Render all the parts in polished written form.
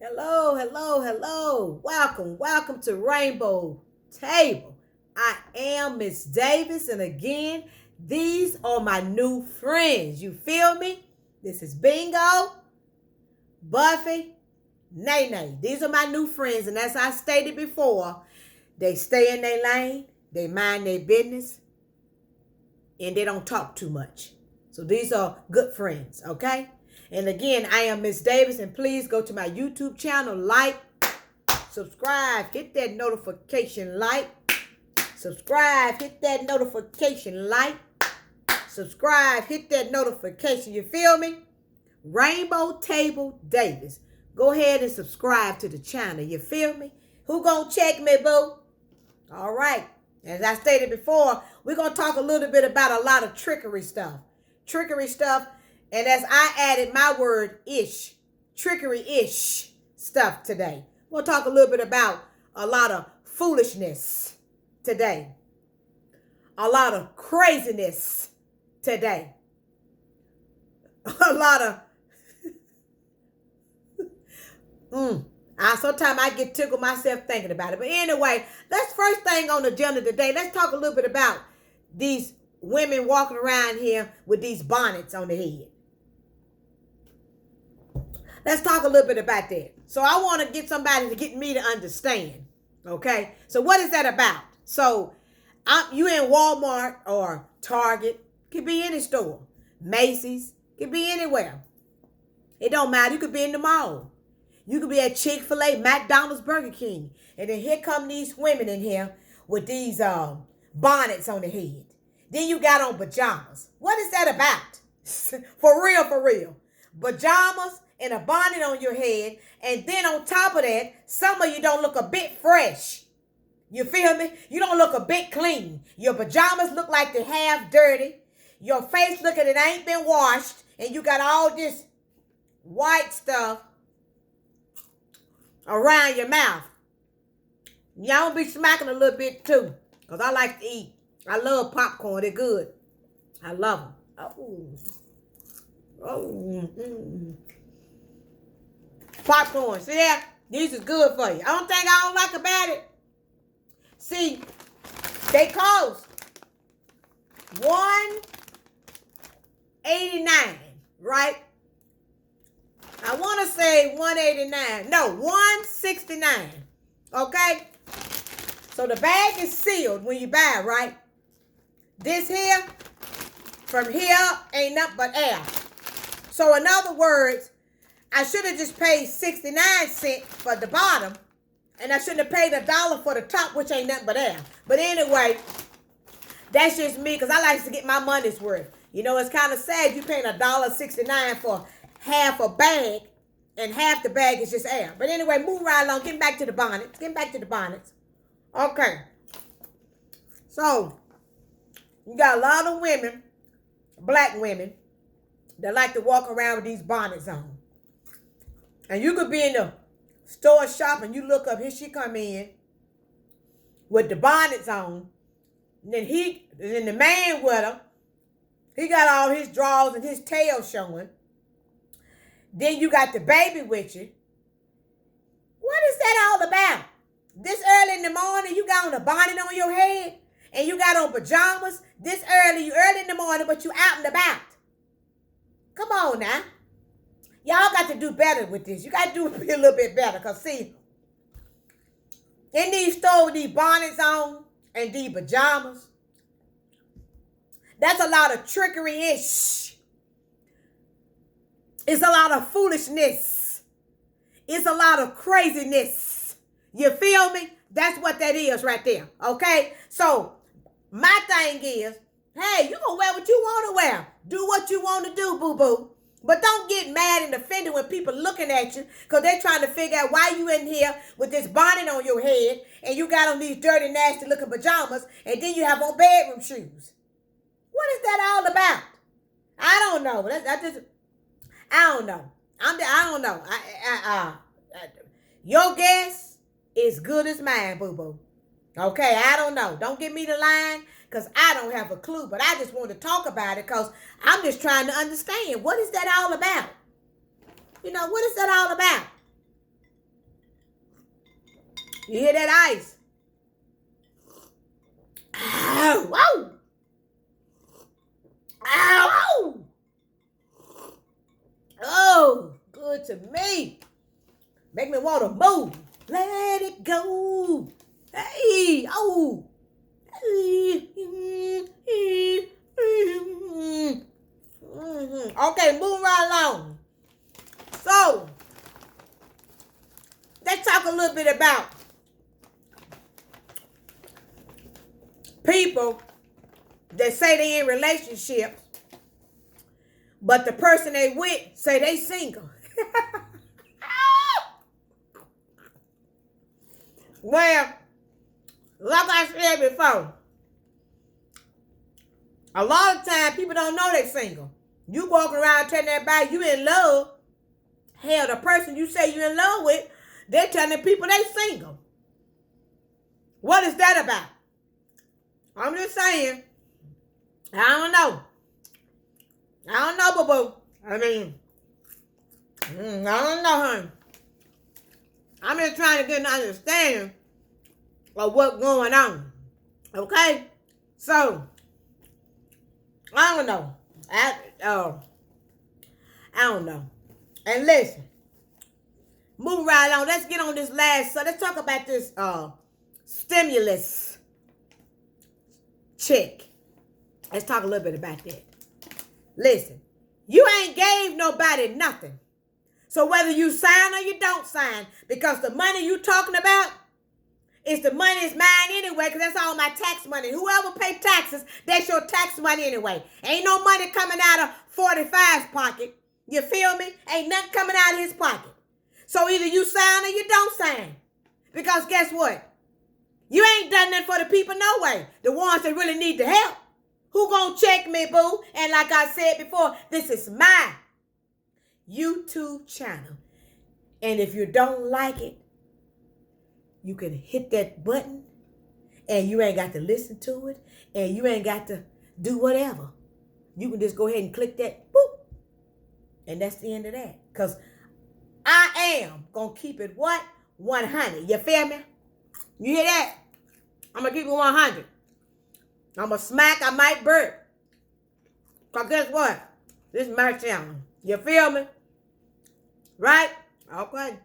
Hello, hello, hello. Welcome to Rainbow Table. I am Miss Davis, and again, these are my new friends. You feel me? This is Bingo, Buffy, Nay. These are my new friends, and as I stated before, they stay in their lane, they mind their business, and they don't talk too much. So these are good friends, okay? And again, I am Miss Davis, and please go to my YouTube channel, like, subscribe, hit that notification, like, subscribe, hit that notification, like, subscribe, hit that notification. You feel me? Rainbow Table Davis. Go ahead and subscribe to the channel. You feel me? Who gonna check me, boo? All right. As I stated before, we're going to talk a little bit about a lot of trickery stuff. And as I added my word ish, trickery-ish stuff today. We'll talk a little bit about a lot of foolishness today. A lot of craziness today. A lot of... Sometimes I get tickled myself thinking about it. But anyway, let's first thing on the agenda today. Let's talk a little bit about these women walking around here with these bonnets on their head. Let's talk a little bit about that. So I want to get somebody to get me to understand. Okay? So what is that about? So you in Walmart or Target. Could be any store. Macy's. Could be anywhere. It don't matter. You could be in the mall. You could be at Chick-fil-A, McDonald's, Burger King. And then here come these women in here with these bonnets on their head. Then you got on pajamas. What is that about? For real. Pajamas and a bonnet on your head. And then on top of that, some of you don't look a bit fresh. You feel me? You don't look a bit clean. Your pajamas look like they're half dirty. Your face look like it ain't been washed. And you got all this white stuff around your mouth. Y'all be smacking a little bit too, because I like to eat. I love popcorn. They're good. I love them. Popcorn. See that? These is good for you. I don't think I don't like about it. See, they cost $1.89, right? I want to say $1.89. No, $1.69. Okay? So the bag is sealed when you buy it, right? This here, from here, ain't nothing but air. So in other words, I should have just paid 69 cents for the bottom, and I shouldn't have paid $1 for the top, which ain't nothing but air. But anyway, that's just me, because I like to get my money's worth. You know, it's kind of sad you paying $1.69 for half a bag, and half the bag is just air. But anyway, move right along. Getting back to the bonnets. Okay. So, you got a lot of women, black women, that like to walk around with these bonnets on. And you could be in the store shopping, you look up, here she come in with the bonnets on. And then the man with her, he got all his drawers and his tail showing. Then you got the baby with you. What is that all about? This early in the morning, you got on a bonnet on your head, and you got on pajamas. This early, you early in the morning, but you out and about. Come on now. Y'all got to do better with this. You got to do it a little bit better. Because, see, in these stores with these bonnets on and these pajamas, that's a lot of trickery-ish. It's a lot of foolishness. It's a lot of craziness. You feel me? That's what that is right there. Okay? So, my thing is, hey, you gonna wear what you want to wear. Do what you want to do, boo-boo. But don't get mad and offended when people looking at you because they're trying to figure out why you in here with this bonnet on your head and you got on these dirty, nasty-looking pajamas and then you have on bedroom shoes. What is that all about? I don't know. I don't know. I don't know. Your guess is good as mine, boo-boo. Okay, I don't know. Don't give me the line because I don't have a clue. But I just want to talk about it because I'm just trying to understand. What is that all about? You know, what is that all about? You hear that ice? Ow, whoa. Ow, ow. Oh, good to me. Make me want to move. Let it go. Hey, oh. Okay, move right along. So, let's talk a little bit about people that say they in relationships, but the person they with say they single. Well, like I said before, a lot of times people don't know they single. You walking around telling everybody you in love. Hell, the person you say you in love with, they're telling people they single. What is that about? I'm just saying. I don't know. I don't know, boo-boo. I mean, I don't know, honey. I'm just trying to get an understanding of what's going on. Okay? So, I don't know. I don't know. And listen, move right along. Let's get on this last. So let's talk about this stimulus check. Let's talk a little bit about that. Listen, you ain't gave nobody nothing. So whether you sign or you don't sign, because the money you talking about is the money is mine anyway, because that's all my tax money. Whoever pay taxes, that's your tax money anyway. Ain't no money coming out of 45's pocket. You feel me? Ain't nothing coming out of his pocket. So either you sign or you don't sign. Because guess what? You ain't done nothing for the people no way. The ones that really need the help. Who gonna check me, boo? And like I said before, this is my YouTube channel. And if you don't like it, you can hit that button and you ain't got to listen to it and you ain't got to do whatever. You can just go ahead and click that, boop. And that's the end of that. Because I am going to keep it what? 100. You feel me? You hear that? I'm going to keep it 100. I'm going to smack, I might burp. Because guess what? This is my channel. You feel me? Right? Okay.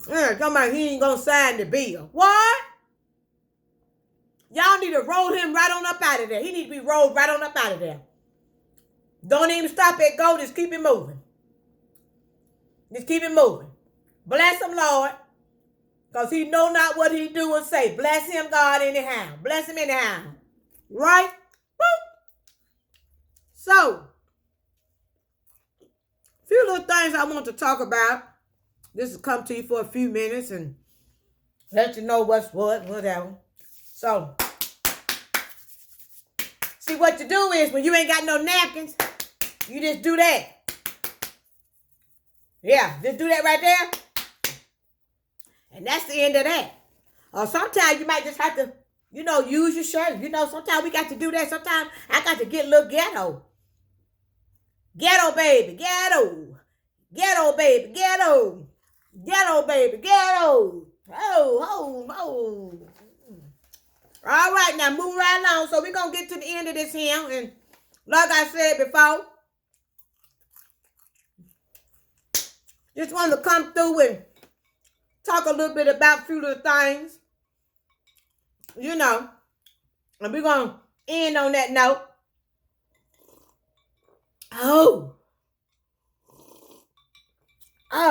Yeah, somebody, he ain't going to sign the bill. What? Y'all need to roll him right on up out of there. He need to be rolled right on up out of there. Don't even stop at go. Just keep it moving. Just keep it moving. Bless him, Lord. Because he know not what he do and say. Bless him, God, anyhow. Bless him anyhow. Right? Boop. So, a few little things I want to talk about. This will come to you for a few minutes and let you know what's what, whatever. So, see what you do is when you ain't got no napkins, you just do that. Yeah, just do that right there. And that's the end of that. Or sometimes you might just have to, use your shirt. Sometimes we got to do that. Sometimes I got to get a little ghetto. Ghetto, baby, ghetto. Ghetto, baby, ghetto. Ghetto, baby, ghetto. Oh. All right, now move right along. So we're going to get to the end of this here. And like I said before, just wanted to come through and talk a little bit about a few little things. And we're going to end on that note. Oh,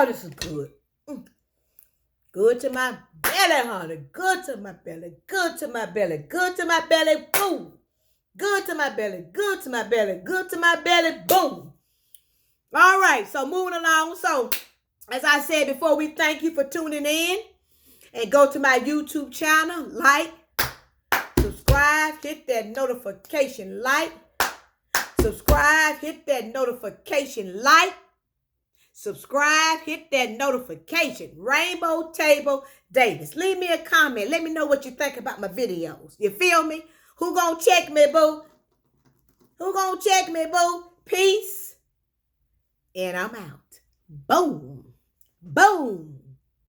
this is good. Good to my belly, honey. Good to my belly. Good to my belly. Good to my belly. Boom. Good to my belly. Good to my belly. Good to my belly. Boom. All right. So moving along. So as I said before, we thank you for tuning in. And go to my YouTube channel. Like. Subscribe. Hit that notification. Like. Subscribe. Hit that notification. Like. Subscribe, hit that notification. Rainbow Table Davis. Leave me a comment. Let me know what you think about my videos. You feel me? Who gonna check me, boo? Who gonna check me, boo? Peace. And I'm out. Boom. Boom.